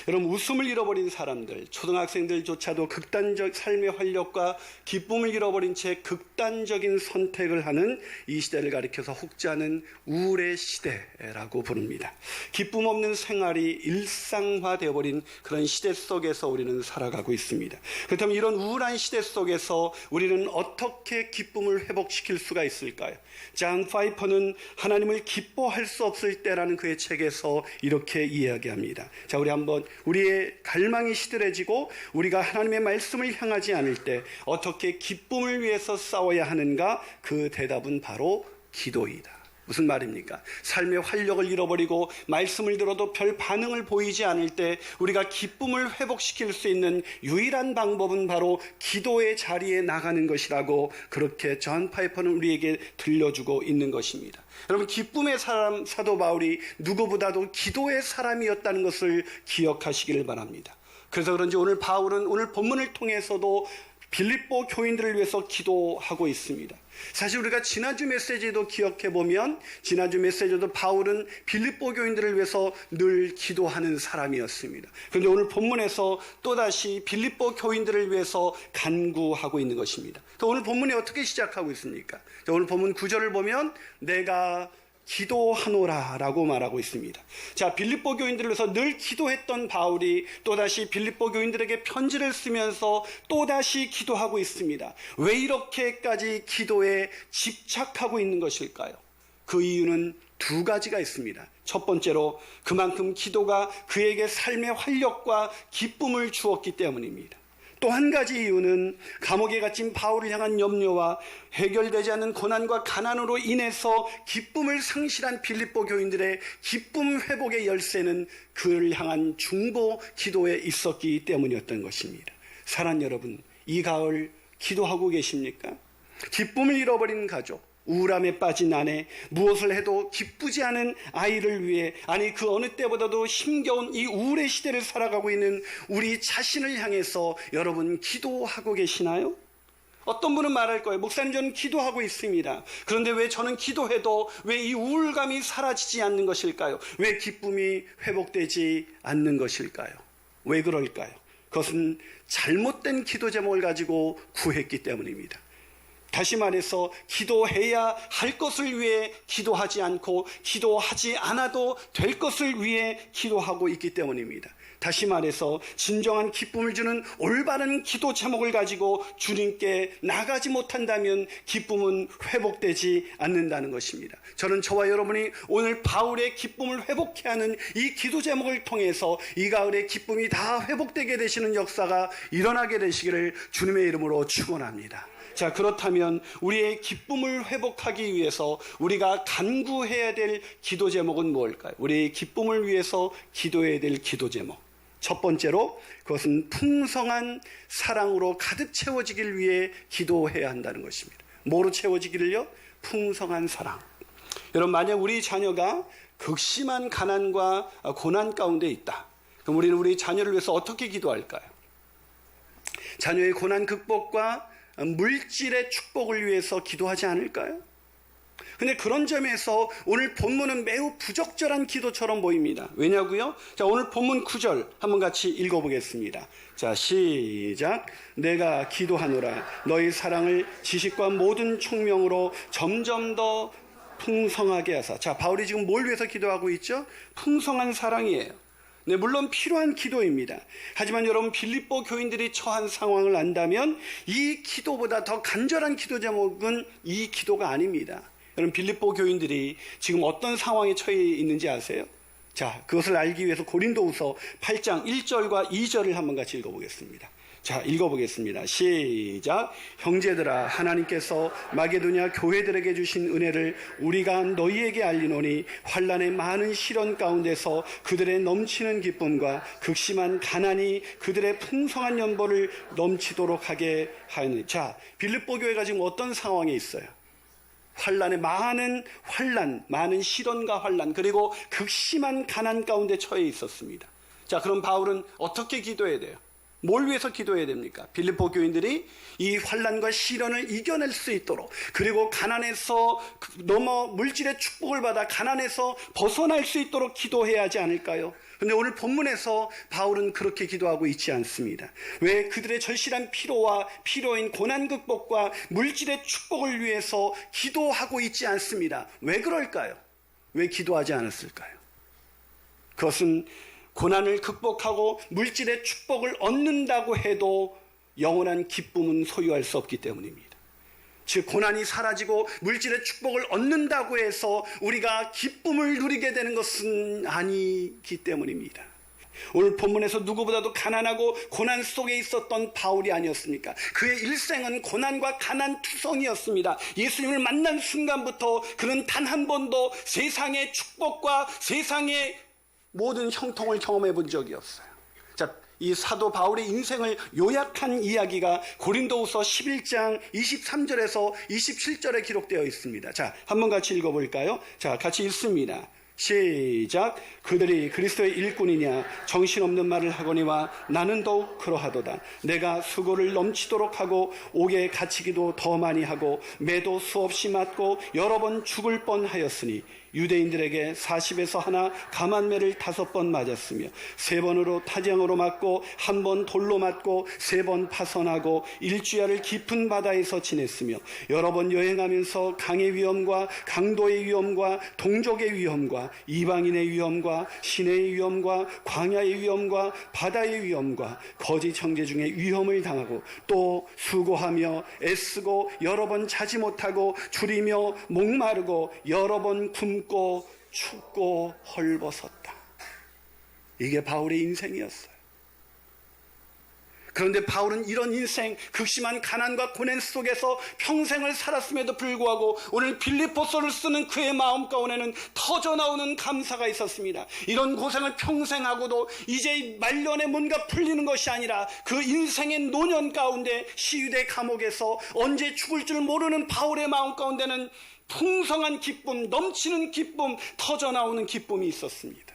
여러분, 웃음을 잃어버린 사람들, 초등학생들조차도 극단적 삶의 활력과 기쁨을 잃어버린 채 극단적인 선택을 하는 이 시대를 가리켜서 혹자는 우울의 시대라고 부릅니다. 기쁨 없는 생활이 일상화되어버린 그런 시대 속에서 우리는 살아가고 있습니다. 그렇다면 이런 우울한 시대 속에서 우리는 어떻게 기쁨을 회복시킬 수가 있을까요? 존 파이퍼는 하나님을 기뻐할 수 없을 때라는 그의 책에서 이렇게 이야기합니다. 자, 우리 한번 우리의 갈망이 시들해지고 우리가 하나님의 말씀을 향하지 않을 때 어떻게 기쁨을 위해서 싸워야 하는가? 그 대답은 바로 기도이다. 무슨 말입니까? 삶의 활력을 잃어버리고 말씀을 들어도 별 반응을 보이지 않을 때 우리가 기쁨을 회복시킬 수 있는 유일한 방법은 바로 기도의 자리에 나가는 것이라고 그렇게 존 파이퍼는 우리에게 들려주고 있는 것입니다. 여러분, 기쁨의 사람 사도 바울이 누구보다도 기도의 사람이었다는 것을 기억하시기를 바랍니다. 그래서 그런지 오늘 바울은 오늘 본문을 통해서도 빌립보 교인들을 위해서 기도하고 있습니다. 사실 우리가 지난주 메시지도 기억해보면 지난주 메시지도 바울은 빌립보 교인들을 위해서 늘 기도하는 사람이었습니다. 그런데 오늘 본문에서 또다시 빌립보 교인들을 위해서 간구하고 있는 것입니다. 오늘 본문이 어떻게 시작하고 있습니까? 오늘 본문 9절을 보면 내가 기도하노라 라고 말하고 있습니다. 자, 빌립보 교인들을 위해서 늘 기도했던 바울이 또다시 빌립보 교인들에게 편지를 쓰면서 또다시 기도하고 있습니다. 왜 이렇게까지 기도에 집착하고 있는 것일까요? 그 이유는 두 가지가 있습니다. 첫 번째로 그만큼 기도가 그에게 삶의 활력과 기쁨을 주었기 때문입니다. 또 한 가지 이유는 감옥에 갇힌 바울을 향한 염려와 해결되지 않는 고난과 가난으로 인해서 기쁨을 상실한 빌립보 교인들의 기쁨 회복의 열쇠는 그를 향한 중보 기도에 있었기 때문이었던 것입니다. 사랑하는 여러분, 이 가을 기도하고 계십니까? 기쁨을 잃어버린 가족, 우울함에 빠진 아내, 무엇을 해도 기쁘지 않은 아이를 위해, 아니 그 어느 때보다도 힘겨운 이 우울의 시대를 살아가고 있는 우리 자신을 향해서 여러분 기도하고 계시나요? 어떤 분은 말할 거예요. 목사님, 저는 기도하고 있습니다. 그런데 왜 저는 기도해도 왜 이 우울감이 사라지지 않는 것일까요? 왜 기쁨이 회복되지 않는 것일까요? 왜 그럴까요? 그것은 잘못된 기도 제목을 가지고 구했기 때문입니다. 다시 말해서 기도해야 할 것을 위해 기도하지 않고 기도하지 않아도 될 것을 위해 기도하고 있기 때문입니다. 다시 말해서 진정한 기쁨을 주는 올바른 기도 제목을 가지고 주님께 나가지 못한다면 기쁨은 회복되지 않는다는 것입니다. 저는 저와 여러분이 오늘 바울의 기쁨을 회복케 하는 이 기도 제목을 통해서 이 가을에 기쁨이 다 회복되게 되시는 역사가 일어나게 되시기를 주님의 이름으로 축원합니다. 자, 그렇다면 우리의 기쁨을 회복하기 위해서 우리가 간구해야 될 기도 제목은 무엇일까요? 우리의 기쁨을 위해서 기도해야 될 기도 제목. 첫 번째로 그것은 풍성한 사랑으로 가득 채워지길 위해 기도해야 한다는 것입니다. 뭐로 채워지기를요? 풍성한 사랑. 여러분, 만약 우리 자녀가 극심한 가난과 고난 가운데 있다. 그럼 우리는 우리 자녀를 위해서 어떻게 기도할까요? 자녀의 고난 극복과 물질의 축복을 위해서 기도하지 않을까요? 근데 그런 점에서 오늘 본문은 매우 부적절한 기도처럼 보입니다. 왜냐고요? 자, 오늘 본문 9절 한번 같이 읽어보겠습니다. 자, 시작. 내가 기도하노라 너희 사랑을 지식과 모든 총명으로 점점 더 풍성하게 하사. 자, 바울이 지금 뭘 위해서 기도하고 있죠? 풍성한 사랑이에요. 네, 물론 필요한 기도입니다. 하지만 여러분, 빌립보 교인들이 처한 상황을 안다면 이 기도보다 더 간절한 기도 제목은 이 기도가 아닙니다. 여러분, 빌립보 교인들이 지금 어떤 상황에 처해 있는지 아세요? 자, 그것을 알기 위해서 고린도후서 8장 1절과 2절을 한번 같이 읽어보겠습니다. 자, 읽어보겠습니다. 시작. 형제들아, 하나님께서 마게도냐 교회들에게 주신 은혜를 우리가 너희에게 알리노니 환난의 많은 시련 가운데서 그들의 넘치는 기쁨과 극심한 가난이 그들의 풍성한 연보를 넘치도록 하게 하였느니. 자, 빌립보 교회가 지금 어떤 상황에 있어요? 환난의 많은 시련과 환난, 그리고 극심한 가난 가운데 처해 있었습니다. 자, 그럼 바울은 어떻게 기도해야 돼요? 뭘 위해서 기도해야 됩니까? 빌립보 교인들이 이 환난과 시련을 이겨낼 수 있도록, 그리고 가난에서 넘어 물질의 축복을 받아 가난에서 벗어날 수 있도록 기도해야 하지 않을까요? 그런데 오늘 본문에서 바울은 그렇게 기도하고 있지 않습니다. 왜? 그들의 절실한 피로와 필요인 고난 극복과 물질의 축복을 위해서 기도하고 있지 않습니다. 왜 그럴까요? 왜 기도하지 않았을까요? 그것은 고난을 극복하고 물질의 축복을 얻는다고 해도 영원한 기쁨은 소유할 수 없기 때문입니다. 즉, 고난이 사라지고 물질의 축복을 얻는다고 해서 우리가 기쁨을 누리게 되는 것은 아니기 때문입니다. 오늘 본문에서 누구보다도 가난하고 고난 속에 있었던 바울이 아니었습니까? 그의 일생은 고난과 가난 투성이었습니다. 예수님을 만난 순간부터 그는 단 한 번도 세상의 축복과 세상의 모든 형통을 경험해 본 적이 없어요. 자, 이 사도 바울의 인생을 요약한 이야기가 고린도후서 11장 23절에서 27절에 기록되어 있습니다. 자, 한번 같이 읽어볼까요? 자, 같이 읽습니다. 시작. 그들이 그리스도의 일꾼이냐 정신없는 말을 하거니와 나는 더욱 그러하도다. 내가 수고를 넘치도록 하고 옥에 갇히기도 더 많이 하고 매도 수없이 맞고 여러 번 죽을 뻔하였으니 유대인들에게 40에서 하나 감한매를 5번 맞았으며 3번으로 타장으로 맞고 1번 돌로 맞고 3번 파선하고 일주야를 깊은 바다에서 지냈으며 여러 번 여행하면서 강의 위험과 강도의 위험과 동족의 위험과 이방인의 위험과 시내의 위험과 광야의 위험과 바다의 위험과 거짓 형제 중에 위험을 당하고 또 수고하며 애쓰고 여러 번 자지 못하고 줄이며 목마르고 여러 번 굶고 춥고 헐벗었다. 이게 바울의 인생이었어요. 그런데 바울은 이런 인생, 극심한 가난과 고난 속에서 평생을 살았음에도 불구하고 오늘 빌립보서를 쓰는 그의 마음 가운데는 터져나오는 감사가 있었습니다. 이런 고생을 평생 하고도 이제 말년에 뭔가 풀리는 것이 아니라 그 인생의 노년 가운데 시위대 감옥에서 언제 죽을 줄 모르는 바울의 마음 가운데는 풍성한 기쁨, 넘치는 기쁨, 터져나오는 기쁨이 있었습니다.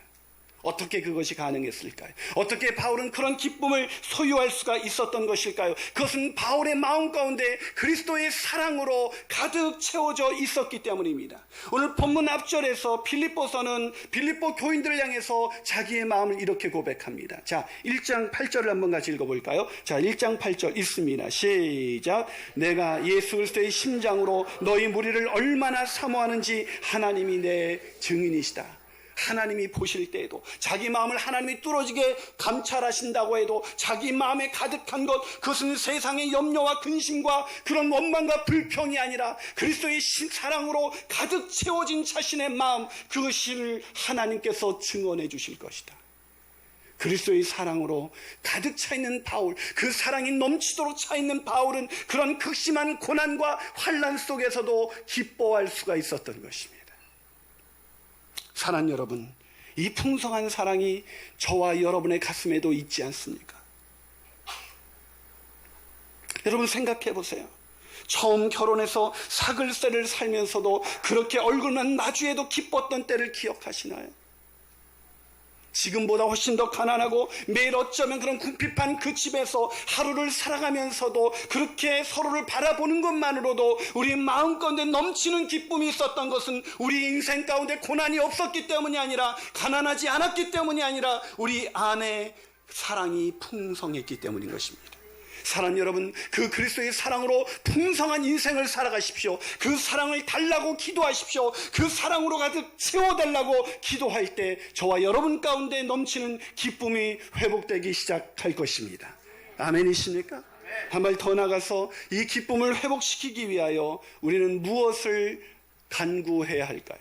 어떻게 그것이 가능했을까요? 어떻게 바울은 그런 기쁨을 소유할 수가 있었던 것일까요? 그것은 바울의 마음 가운데 그리스도의 사랑으로 가득 채워져 있었기 때문입니다. 오늘 본문 앞절에서 빌립보서는 빌립보 교인들을 향해서 자기의 마음을 이렇게 고백합니다. 자, 1장 8절을 한번 같이 읽어볼까요? 자, 1장 8절 읽습니다. 시작. 내가 예수 그리스도의 심장으로 너희 무리를 얼마나 사모하는지 하나님이 내 증인이시다. 하나님이 보실 때에도 자기 마음을 하나님이 뚫어지게 감찰하신다고 해도 자기 마음에 가득한 것, 그것은 세상의 염려와 근심과 그런 원망과 불평이 아니라 그리스도의 사랑으로 가득 채워진 자신의 마음, 그것을 하나님께서 증언해 주실 것이다. 그리스도의 사랑으로 가득 차 있는 바울, 그 사랑이 넘치도록 차 있는 바울은 그런 극심한 고난과 환난 속에서도 기뻐할 수가 있었던 것입니다. 사랑 여러분, 이 풍성한 사랑이 저와 여러분의 가슴에도 있지 않습니까? 여러분 생각해 보세요. 처음 결혼해서 사글세를 살면서도 그렇게 얼굴만 마주해도 기뻤던 때를 기억하시나요? 지금보다 훨씬 더 가난하고 매일 어쩌면 그런 궁핍한 그 집에서 하루를 살아가면서도 그렇게 서로를 바라보는 것만으로도 우리 마음 가운데 넘치는 기쁨이 있었던 것은 우리 인생 가운데 고난이 없었기 때문이 아니라, 가난하지 않았기 때문이 아니라 우리 안에 사랑이 풍성했기 때문인 것입니다. 사랑 여러분, 그 그리스도의 사랑으로 풍성한 인생을 살아가십시오. 그 사랑을 달라고 기도하십시오. 그 사랑으로 가득 채워달라고 기도할 때 저와 여러분 가운데 넘치는 기쁨이 회복되기 시작할 것입니다. 아멘이십니까? 한 발 더 나가서 이 기쁨을 회복시키기 위하여 우리는 무엇을 간구해야 할까요?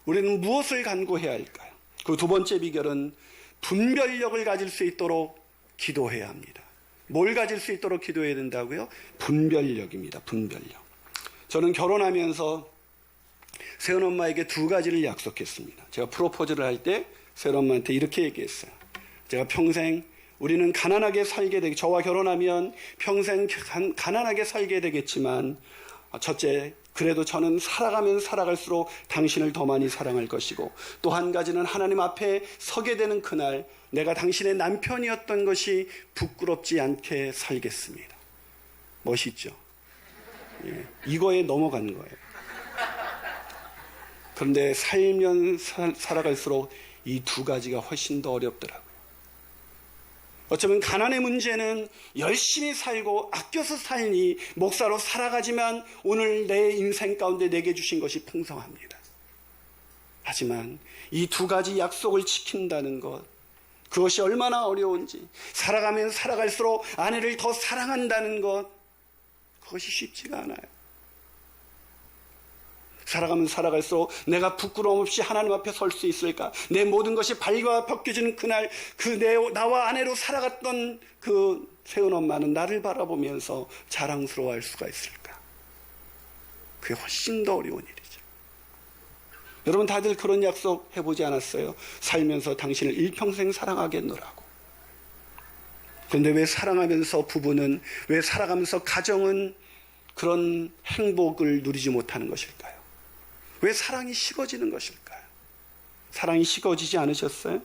우리는 무엇을 간구해야 할까요? 그 두 번째 비결은 분별력을 가질 수 있도록 기도해야 합니다. 뭘 가질 수 있도록 기도해야 된다고요? 분별력입니다. 분별력. 저는 결혼하면서 새언엄마에게 2가지를 약속했습니다. 제가 프로포즈를 할 때 새언엄마한테 이렇게 얘기했어요. 제가 평생 우리는 가난하게 살게 저와 결혼하면 평생 가난하게 살게 되겠지만, 첫째, 그래도 저는 살아가면 살아갈수록 당신을 더 많이 사랑할 것이고, 또 한 가지는 하나님 앞에 서게 되는 그날 내가 당신의 남편이었던 것이 부끄럽지 않게 살겠습니다. 멋있죠? 예, 이거에 넘어간 거예요. 그런데 살면 살아갈수록 이 두 가지가 훨씬 더 어렵더라고요. 어쩌면 가난의 문제는 열심히 살고 아껴서 살니 목사로 살아가지만 오늘 내 인생 가운데 내게 주신 것이 풍성합니다. 하지만 이 두 가지 약속을 지킨다는 것, 그것이 얼마나 어려운지, 살아가면 살아갈수록 아내를 더 사랑한다는 것, 그것이 쉽지가 않아요. 살아가면 살아갈수록 내가 부끄러움 없이 하나님 앞에 설 수 있을까? 내 모든 것이 발과 벗겨지는 그날, 나와 아내로 살아갔던 그 세운 엄마는 나를 바라보면서 자랑스러워할 수가 있을까? 그게 훨씬 더 어려운 일이죠. 여러분 다들 그런 약속 해보지 않았어요? 살면서 당신을 일평생 사랑하겠노라고. 그런데 왜 사랑하면서 부부는, 왜 살아가면서 가정은 그런 행복을 누리지 못하는 것일까요? 왜 사랑이 식어지는 것일까요? 사랑이 식어지지 않으셨어요?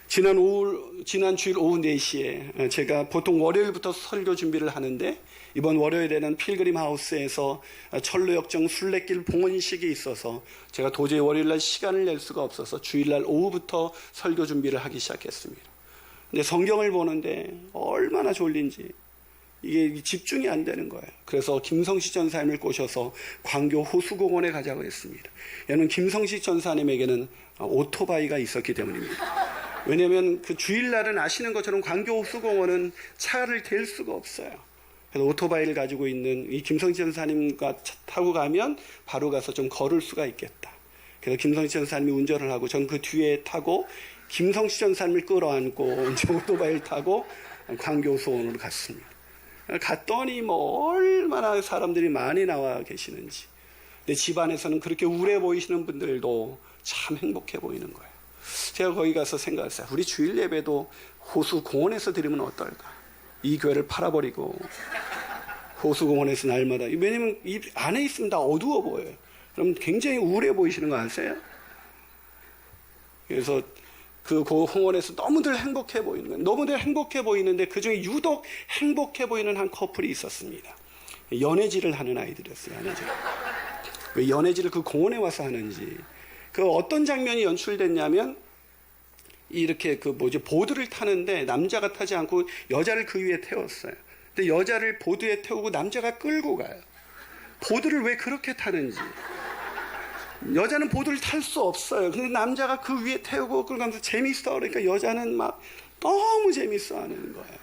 지난 주일 오후 4시에 제가 보통 월요일부터 설교 준비를 하는데, 이번 월요일에는 필그림 하우스에서 철로역정 순례길 봉헌식이 있어서 제가 도저히 월요일날 시간을 낼 수가 없어서 주일날 오후부터 설교 준비를 하기 시작했습니다. 근데 성경을 보는데 얼마나 졸린지 이게 집중이 안 되는 거예요. 그래서 김성식 전사님을 꼬셔서 광교 호수공원에 가자고 했습니다. 여러분, 김성식 전사님에게는 오토바이가 있었기 때문입니다. 왜냐하면 그 주일날은 아시는 것처럼 광교 호수공원은 차를 댈 수가 없어요. 그래서 오토바이를 가지고 있는 이 김성식 전사님과 타고 가면 바로 가서 좀 걸을 수가 있겠다. 그래서 김성식 전사님이 운전을 하고 전 그 뒤에 타고 김성식 전사님을 끌어안고 이제 오토바이를 타고 광교 호수공원으로 갔습니다. 갔더니 얼마나 사람들이 많이 나와 계시는지. 근데 집안에서는 그렇게 우울해 보이시는 분들도 참 행복해 보이는 거예요. 제가 거기 가서 생각했어요. 우리 주일 예배도 호수 공원에서 드리면 어떨까? 이 교회를 팔아버리고 호수 공원에서 날마다, 왜냐면 이 안에 있으면 다 어두워 보여요. 그럼 굉장히 우울해 보이시는 거 아세요? 그래서 그 공원에서 너무들 행복해 보이는 거예요. 너무들 행복해 보이는데 그중에 유독 행복해 보이는 한 커플이 있었습니다. 연애질을 하는 아이들이었어요. 연애질. 왜 연애질을 그 공원에 와서 하는지. 그 어떤 장면이 연출됐냐면, 이렇게 보드를 타는데 남자가 타지 않고 여자를 그 위에 태웠어요. 근데 여자를 보드에 태우고 남자가 끌고 가요. 보드를 왜 그렇게 타는지. 여자는 보드를 탈 수 없어요. 근데 남자가 그 위에 태우고 끌고 가면서 재밌어. 그러니까 여자는 막 너무 재밌어 하는 거예요.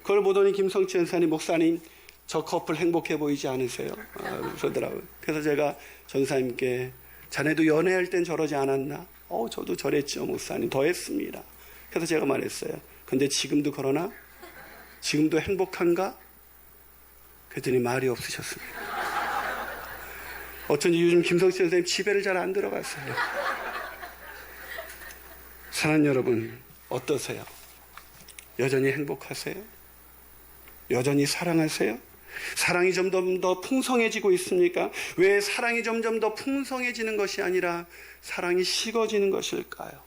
그걸 보더니 김성치 전사님, 목사님, 저 커플 행복해 보이지 않으세요? 그러더라고요. 그래서 제가 전사님께, 자네도 연애할 땐 저러지 않았나? 저도 저랬죠, 목사님. 더 했습니다. 그래서 제가 말했어요. 근데 지금도 그러나? 지금도 행복한가? 그랬더니 말이 없으셨습니다. 어쩐지 요즘 김성치 선생님 집에를 잘 안 들어갔어요. 사랑하는 여러분, 어떠세요? 여전히 행복하세요? 여전히 사랑하세요? 사랑이 점점 더 풍성해지고 있습니까? 왜 사랑이 점점 더 풍성해지는 것이 아니라 사랑이 식어지는 것일까요?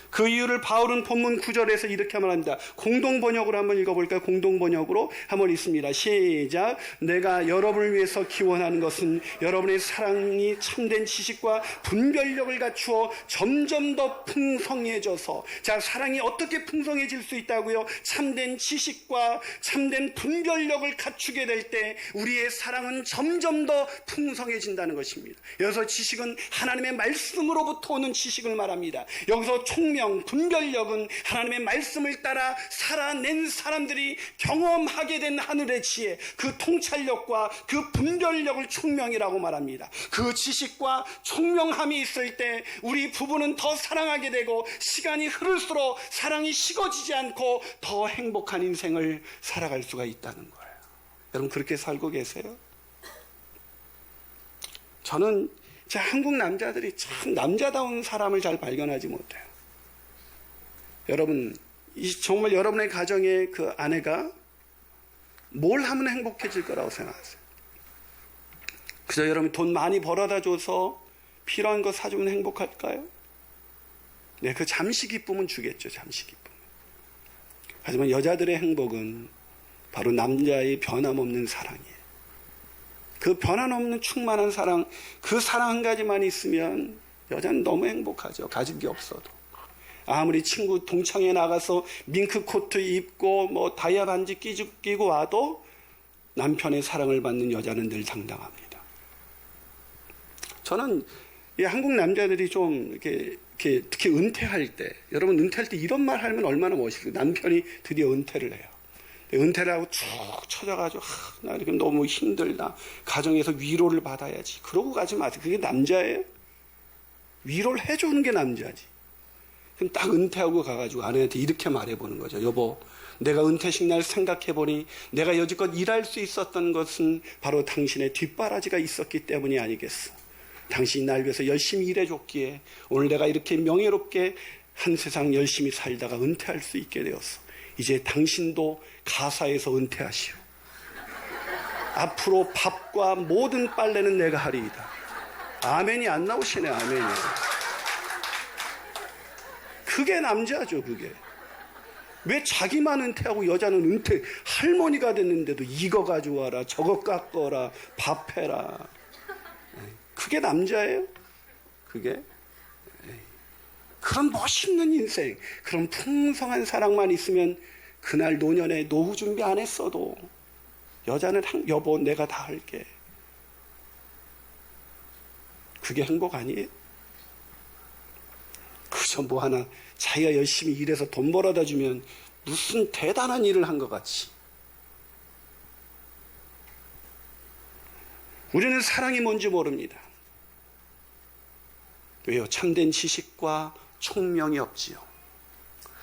그 이유를 바울은 본문 9절에서 이렇게 말합니다. 공동번역으로 한번 읽어볼까요? 공동번역으로 한번 읽습니다. 시작. 내가 여러분을 위해서 기원하는 것은 여러분의 사랑이 참된 지식과 분별력을 갖추어 점점 더 풍성해져서, 자, 사랑이 어떻게 풍성해질 수 있다고요? 참된 지식과 참된 분별력을 갖추게 될 때 우리의 사랑은 점점 더 풍성해진다는 것입니다. 여기서 지식은 하나님의 말씀으로부터 오는 지식을 말합니다. 여기서 분별력은 하나님의 말씀을 따라 살아낸 사람들이 경험하게 된 하늘의 지혜, 그 통찰력과 그 분별력을 총명이라고 말합니다. 그 지식과 총명함이 있을 때 우리 부부는 더 사랑하게 되고, 시간이 흐를수록 사랑이 식어지지 않고 더 행복한 인생을 살아갈 수가 있다는 거예요. 여러분, 그렇게 살고 계세요? 저는 한국 남자들이 참 남자다운 사람을 잘 발견하지 못해요. 여러분, 정말 여러분의 가정의 그 아내가 뭘 하면 행복해질 거라고 생각하세요? 그저 여러분 돈 많이 벌어다 줘서 필요한 거 사주면 행복할까요? 네, 그 잠시 기쁨은 주겠죠. 잠시 기쁨. 하지만 여자들의 행복은 바로 남자의 변함없는 사랑이에요. 그 변함없는 충만한 사랑, 그 사랑 한 가지만 있으면 여자는 너무 행복하죠. 가진 게 없어도. 아무리 친구 동창회 나가서 밍크 코트 입고 뭐 다이아 반지 끼고 와도 남편의 사랑을 받는 여자는 늘 당당합니다. 저는 이 한국 남자들이 좀 이렇게 특히 은퇴할 때, 여러분 은퇴할 때 이런 말 하면 얼마나 멋있어요. 남편이 드디어 은퇴를 해요. 은퇴를 하고 쭉 쳐져가지고 나 이렇게 너무 힘들다. 가정에서 위로를 받아야지. 그러고 가지 마세요. 그게 남자예요? 위로를 해주는 게 남자지. 그럼 딱 은퇴하고 가가지고 아내한테 이렇게 말해보는 거죠. 여보, 내가 은퇴식 날 생각해보니 내가 여지껏 일할 수 있었던 것은 바로 당신의 뒷바라지가 있었기 때문이 아니겠어. 당신이 날 위해서 열심히 일해줬기에 오늘 내가 이렇게 명예롭게 한 세상 열심히 살다가 은퇴할 수 있게 되었어. 이제 당신도 가사에서 은퇴하시오. 앞으로 밥과 모든 빨래는 내가 하리이다. 아멘이 안 나오시네. 아멘이. 그게 남자죠. 그게. 왜 자기만 은퇴하고 여자는 은퇴 할머니가 됐는데도 이거 가져와라, 저거 깎아라, 밥 해라. 그게 남자예요? 그게? 그런 멋있는 인생, 그런 풍성한 사랑만 있으면 그날 노년에 노후 준비 안 했어도 여자는 여보 내가 다 할게. 그게 행복 아니에요? 그저 뭐 하나 자기가 열심히 일해서 돈 벌어다 주면 무슨 대단한 일을 한 것 같이. 우리는 사랑이 뭔지 모릅니다. 왜요? 참된 지식과 총명이 없지요.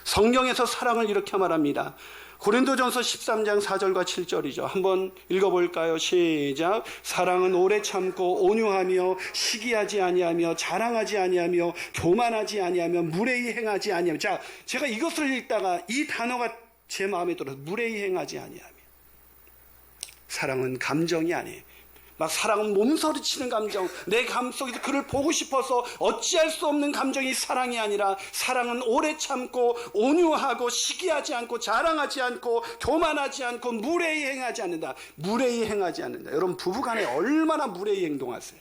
성경에서 사랑을 이렇게 말합니다. 고린도전서 13장 4절과 7절이죠. 한번 읽어볼까요? 시작. 사랑은 오래 참고 온유하며 시기하지 아니하며 자랑하지 아니하며 교만하지 아니하며 무례히 행하지 아니하며. 자, 제가 이것을 읽다가 이 단어가 제 마음에 들어서 무례히 행하지 아니하며. 사랑은 감정이 아니에요. 막 사랑은 몸서리치는 감정, 내 감속에서 그를 보고 싶어서 어찌할 수 없는 감정이 사랑이 아니라 사랑은 오래 참고 온유하고 시기하지 않고 자랑하지 않고 교만하지 않고 무례히 행하지 않는다. 무례히 행하지 않는다. 여러분 부부간에 얼마나 무례히 행동하세요?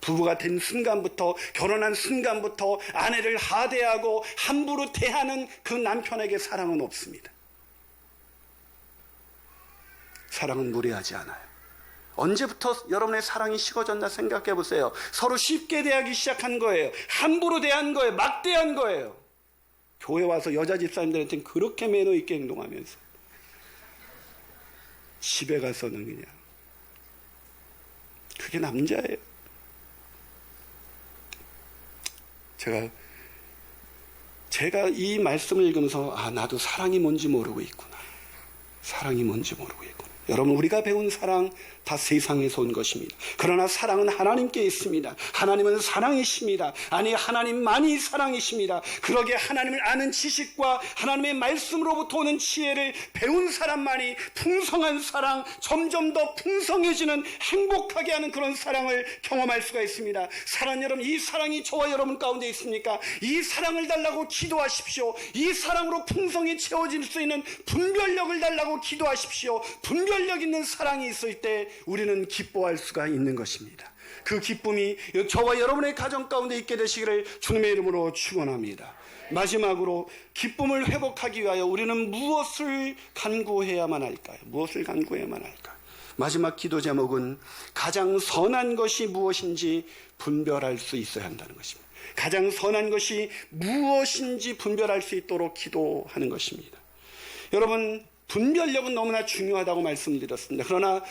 부부가 된 순간부터, 결혼한 순간부터 아내를 하대하고 함부로 대하는 그 남편에게 사랑은 없습니다. 사랑은 무례하지 않아요. 언제부터 여러분의 사랑이 식어졌나 생각해 보세요. 서로 쉽게 대하기 시작한 거예요. 함부로 대한 거예요. 막 대한 거예요. 교회 와서 여자 집사님들한테는 그렇게 매너 있게 행동하면서 집에 가서는 그냥 그게 남자예요. 제가 이 말씀을 읽으면서 나도 사랑이 뭔지 모르고 있구나. 사랑이 뭔지 모르고 있구나. 여러분 우리가 배운 사랑 다 세상에서 온 것입니다. 그러나 사랑은 하나님께 있습니다. 하나님은 사랑이십니다. 아니 하나님만이 사랑이십니다. 그러기에 하나님을 아는 지식과 하나님의 말씀으로부터 오는 지혜를 배운 사람만이 풍성한 사랑, 점점 더 풍성해지는 행복하게 하는 그런 사랑을 경험할 수가 있습니다. 사랑 여러분, 이 사랑이 저와 여러분 가운데 있습니까? 이 사랑을 달라고 기도하십시오. 이 사랑으로 풍성히 채워질 수 있는 분별력을 달라고 기도하십시오. 분별력 있는 사랑이 있을 때 우리는 기뻐할 수가 있는 것입니다. 그 기쁨이 저와 여러분의 가정 가운데 있게 되시기를 주님의 이름으로 축원합니다. 마지막으로 기쁨을 회복하기 위하여 우리는 무엇을 간구해야만 할까요? 무엇을 간구해야만 할까요? 마지막 기도 제목은 가장 선한 것이 무엇인지 분별할 수 있어야 한다는 것입니다. 가장 선한 것이 무엇인지 분별할 수 있도록 기도하는 것입니다. 여러분 분별력은 너무나 중요하다고 말씀드렸습니다. 그러나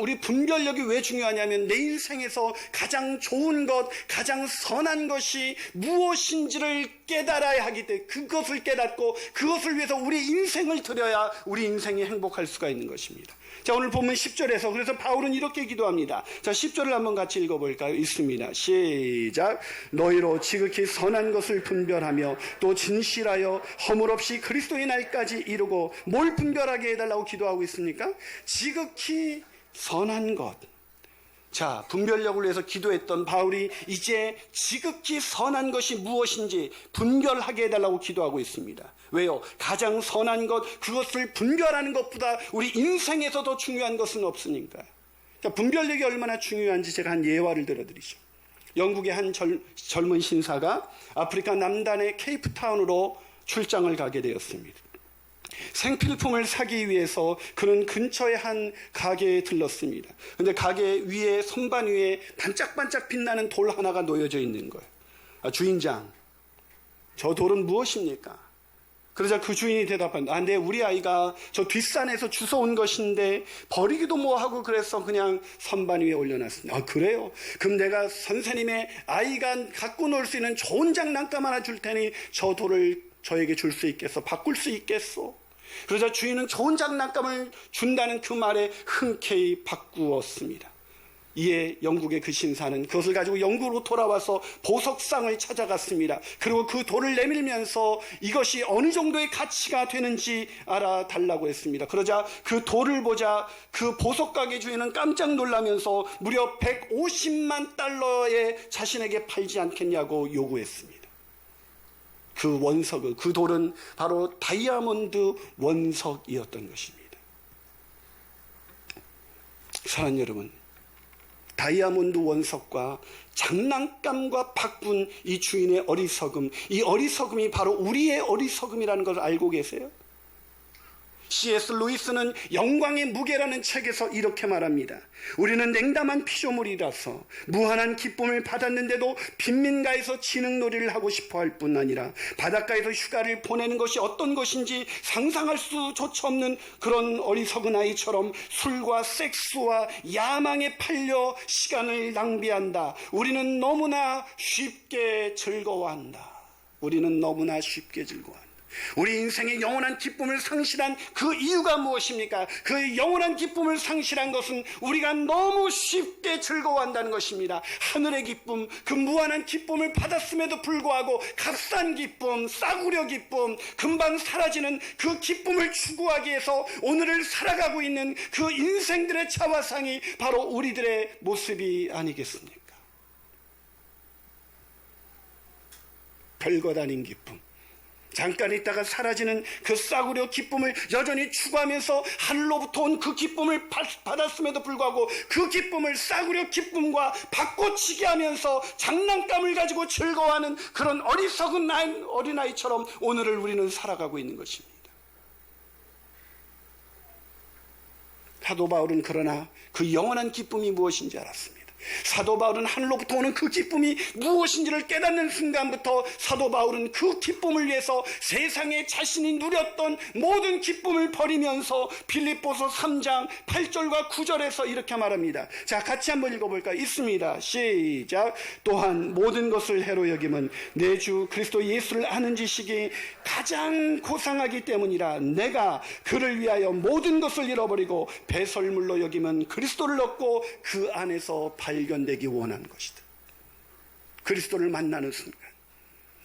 우리 분별력이 왜 중요하냐면 내 인생에서 가장 좋은 것, 가장 선한 것이 무엇인지를 깨달아야 하기 때문에 그것을 깨닫고 그것을 위해서 우리 인생을 드려야 우리 인생이 행복할 수가 있는 것입니다. 자, 오늘 본문 10절에서 그래서 바울은 이렇게 기도합니다. 자, 10절을 한번 같이 읽어볼까요? 있습니다. 시작. 너희로 지극히 선한 것을 분별하며 또 진실하여 허물 없이 그리스도의 날까지 이루고 뭘 분별하게 해달라고 기도하고 있습니까? 지극히 선한 것. 자, 분별력을 위해서 기도했던 바울이 이제 지극히 선한 것이 무엇인지 분별하게 해달라고 기도하고 있습니다. 왜요? 가장 선한 것, 그것을 분별하는 것보다 우리 인생에서 더 중요한 것은 없으니까. 그러니까 분별력이 얼마나 중요한지 제가 한 예화를 들어드리죠. 영국의 한 젊은 신사가 아프리카 남단의 케이프타운으로 출장을 가게 되었습니다. 생필품을 사기 위해서 그는 근처의 한 가게에 들렀습니다. 그런데 가게 위에 선반 위에 반짝반짝 빛나는 돌 하나가 놓여져 있는 거예요. 주인장, 저 돌은 무엇입니까? 그러자 그 주인이 대답한다. 네, 우리 아이가 저 뒷산에서 주워온 것인데 버리기도 뭐하고 그래서 그냥 선반 위에 올려놨습니다. 그래요? 그럼 내가 선생님의 아이가 갖고 놀 수 있는 좋은 장난감 하나 줄 테니 저 돌을 저에게 줄 수 있겠어? 바꿀 수 있겠어? 그러자 주인은 좋은 장난감을 준다는 그 말에 흔쾌히 바꾸었습니다. 이에 영국의 그 신사는 그것을 가지고 영국으로 돌아와서 보석상을 찾아갔습니다. 그리고 그 돌을 내밀면서 이것이 어느 정도의 가치가 되는지 알아달라고 했습니다. 그러자 그 돌을 보자 그 보석가게 주인은 깜짝 놀라면서 무려 150만 달러에 자신에게 팔지 않겠냐고 요구했습니다. 그 원석, 그 돌은 바로 다이아몬드 원석이었던 것입니다. 사랑하는 여러분, 다이아몬드 원석과 장난감과 바꾼 이 주인의 어리석음, 이 어리석음이 바로 우리의 어리석음이라는 것을 알고 계세요? C.S. 루이스는 영광의 무게라는 책에서 이렇게 말합니다. 우리는 냉담한 피조물이라서 무한한 기쁨을 받았는데도 빈민가에서 지능놀이를 하고 싶어 할 뿐 아니라 바닷가에서 휴가를 보내는 것이 어떤 것인지 상상할 수조차 없는 그런 어리석은 아이처럼 술과 섹스와 야망에 팔려 시간을 낭비한다. 우리는 너무나 쉽게 즐거워한다. 우리는 너무나 쉽게 즐거워한다. 우리 인생의 영원한 기쁨을 상실한 그 이유가 무엇입니까? 그 영원한 기쁨을 상실한 것은 우리가 너무 쉽게 즐거워한다는 것입니다. 하늘의 기쁨, 그 무한한 기쁨을 받았음에도 불구하고 값싼 기쁨, 싸구려 기쁨, 금방 사라지는 그 기쁨을 추구하기 위해서 오늘을 살아가고 있는 그 인생들의 자화상이 바로 우리들의 모습이 아니겠습니까? 별것 아닌 기쁨, 잠깐 있다가 사라지는 그 싸구려 기쁨을 여전히 추구하면서 하늘로부터 온 그 기쁨을 받았음에도 불구하고 그 기쁨을 싸구려 기쁨과 바꿔치기 하면서 장난감을 가지고 즐거워하는 그런 어리석은 어린아이처럼 오늘을 우리는 살아가고 있는 것입니다. 사도 바울은 그러나 그 영원한 기쁨이 무엇인지 알았습니다. 사도 바울은 하늘로부터 오는 그 기쁨이 무엇인지를 깨닫는 순간부터 사도 바울은 그 기쁨을 위해서 세상에 자신이 누렸던 모든 기쁨을 버리면서 빌립보서 3장 8절과 9절에서 이렇게 말합니다. 자, 같이 한번 읽어볼까요? 있습니다. 시작. 또한 모든 것을 해로 여김은 내 주 그리스도 예수를 아는 지식이 가장 고상하기 때문이라. 내가 그를 위하여 모든 것을 잃어버리고 배설물로 여김은 그리스도를 얻고 그 안에서 발견되기 원하는 것이다. 그리스도를 만나는 순간,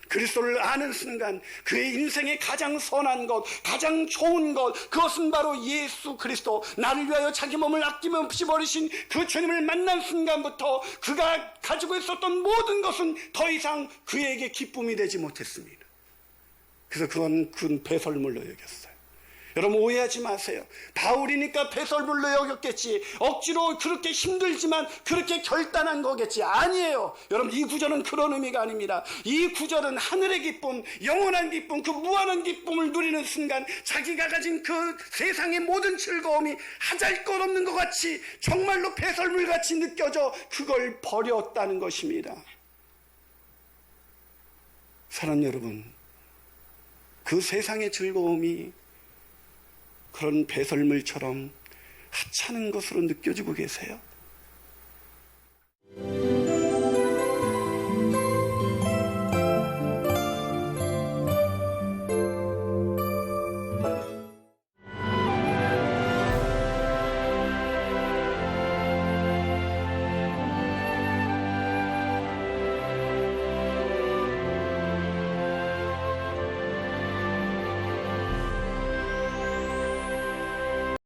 그리스도를 아는 순간 그의 인생의 가장 선한 것, 가장 좋은 것, 그것은 바로 예수 그리스도, 나를 위하여 자기 몸을 아낌없이 버리신 그 주님을 만난 순간부터 그가 가지고 있었던 모든 것은 더 이상 그에게 기쁨이 되지 못했습니다. 그래서 그건 배설물로 여겼어요. 여러분 오해하지 마세요. 바울이니까 배설물로 여겼겠지, 억지로 그렇게 힘들지만 그렇게 결단한 거겠지. 아니에요. 여러분 이 구절은 그런 의미가 아닙니다. 이 구절은 하늘의 기쁨, 영원한 기쁨, 그 무한한 기쁨을 누리는 순간 자기가 가진 그 세상의 모든 즐거움이 하잘것없는 것 같이 정말로 배설물같이 느껴져 그걸 버렸다는 것입니다. 사랑하는 여러분, 그 세상의 즐거움이 그런 배설물처럼 하찮은 것으로 느껴지고 계세요?